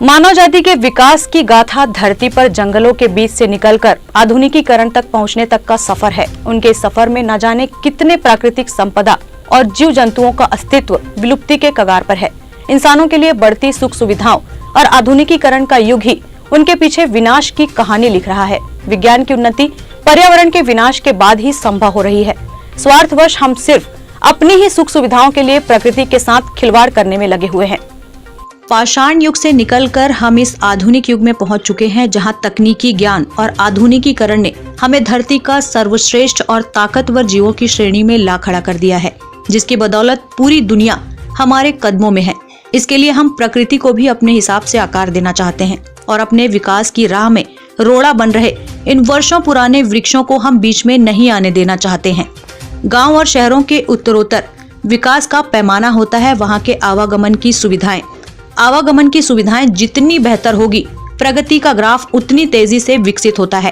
मानव जाति के विकास की गाथा धरती पर जंगलों के बीच से निकलकर आधुनिकीकरण तक पहुंचने तक का सफर है। उनके सफर में न जाने कितने प्राकृतिक संपदा और जीव जंतुओं का अस्तित्व विलुप्ति के कगार पर है। इंसानों के लिए बढ़ती सुख सुविधाओं और आधुनिकीकरण का युग ही उनके पीछे विनाश की कहानी लिख रहा है। विज्ञान की उन्नति पर्यावरण के विनाश के बाद ही संभव हो रही है। स्वार्थवश हम सिर्फ अपनी ही सुख सुविधाओं के लिए प्रकृति के साथ खिलवाड़ करने में लगे हुए हैं। पाषाण युग से निकलकर हम इस आधुनिक युग में पहुंच चुके हैं, जहां तकनीकी ज्ञान और आधुनिकीकरण ने हमें धरती का सर्वश्रेष्ठ और ताकतवर जीवों की श्रेणी में ला खड़ा कर दिया है, जिसकी बदौलत पूरी दुनिया हमारे कदमों में है। इसके लिए हम प्रकृति को भी अपने हिसाब से आकार देना चाहते हैं और अपने विकास की राह में रोड़ा बन रहे इन वर्षों पुराने वृक्षों को हम बीच में नहीं आने देना चाहते हैं। गाँव और शहरों के उत्तरोत्तर विकास का पैमाना होता है वहाँ के आवागमन की सुविधाएं। आवागमन की सुविधाएं जितनी बेहतर होगी, प्रगति का ग्राफ उतनी तेजी से विकसित होता है।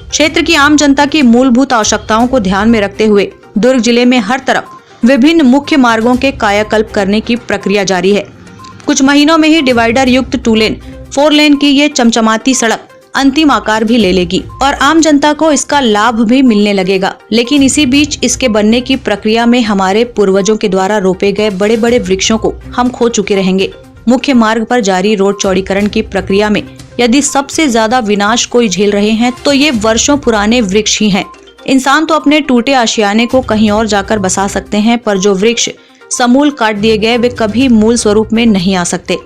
क्षेत्र की आम जनता की मूलभूत आवश्यकताओं को ध्यान में रखते हुए दुर्ग जिले में हर तरफ विभिन्न मुख्य मार्गों के कायाकल्प करने की प्रक्रिया जारी है। कुछ महीनों में ही डिवाइडर युक्त 2 लेन 4 लेन की ये चमचमाती सड़क अंतिम आकार भी ले लेगी और आम जनता को इसका लाभ भी मिलने लगेगा। लेकिन इसी बीच इसके बनने की प्रक्रिया में हमारे पूर्वजों के द्वारा रोपे गए बड़े बड़े वृक्षों को हम खो चुके रहेंगे। मुख्य मार्ग पर जारी रोड चौड़ीकरण की प्रक्रिया में यदि सबसे ज्यादा विनाश कोई झेल रहे हैं तो ये वर्षों पुराने वृक्ष ही हैं। इंसान तो अपने टूटे आशियाने को कहीं और जाकर बसा सकते हैं, पर जो वृक्ष समूल काट दिए गए वे कभी मूल स्वरूप में नहीं आ सकते।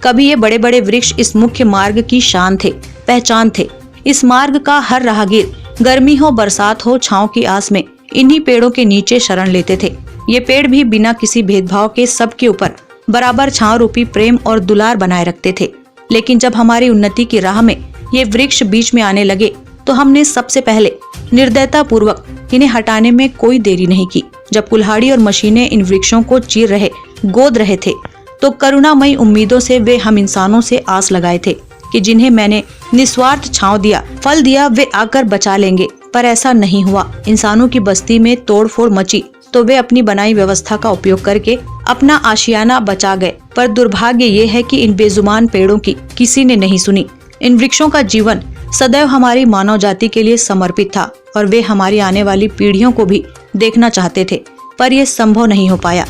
कभी ये बड़े बड़े वृक्ष इस मुख्य मार्ग की शान थे, पहचान थे। इस मार्ग का हर राहगीर गर्मी हो बरसात हो छांव की आस में इन्हीं पेड़ों के नीचे शरण लेते थे। ये पेड़ भी बिना किसी भेदभाव के सबके ऊपर बराबर छांव रूपी प्रेम और दुलार बनाए रखते थे। लेकिन जब हमारी उन्नति की राह में ये वृक्ष बीच में आने लगे तो हमने सबसे पहले निर्दयता पूर्वक इन्हें हटाने में कोई देरी नहीं की। जब कुल्हाड़ी और मशीनें इन वृक्षों को चीर रहे, गोद रहे थे, तो करुणामयी उम्मीदों से वे हम इंसानों से आस लगाए थे कि जिन्हें मैंने निस्वार्थ छांव दिया, फल दिया, वे आकर बचा लेंगे। पर ऐसा नहीं हुआ। इंसानों की बस्ती में तोड़फोड़ मची तो वे अपनी बनाई व्यवस्था का उपयोग करके अपना आशियाना बचा गए। पर दुर्भाग्य ये है कि इन बेजुबान पेड़ों की किसी ने नहीं सुनी। इन वृक्षों का जीवन सदैव हमारी मानव जाति के लिए समर्पित था और वे हमारी आने वाली पीढ़ियों को भी देखना चाहते थे, पर यह संभव नहीं हो पाया।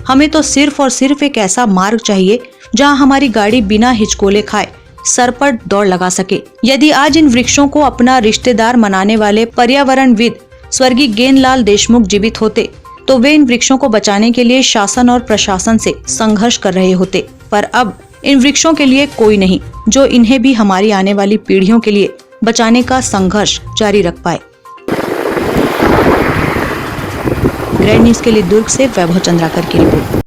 हमें तो सिर्फ और सिर्फ एक ऐसा मार्ग चाहिए जहां हमारी गाड़ी बिना हिचकोले खाए सर पर दौड़ लगा सके। यदि आज इन वृक्षों को अपना रिश्तेदार मनाने वाले पर्यावरणविद स्वर्गीय गेंदलाल देशमुख जीवित होते तो वे इन वृक्षों को बचाने के लिए शासन और प्रशासन से संघर्ष कर रहे होते। पर अब इन वृक्षों के लिए कोई नहीं जो इन्हें भी हमारी आने वाली पीढ़ियों के लिए बचाने का संघर्ष जारी रख पाए। ग्रैंड न्यूज के लिए दुर्ग से वैभव चंद्राकर की रिपोर्ट।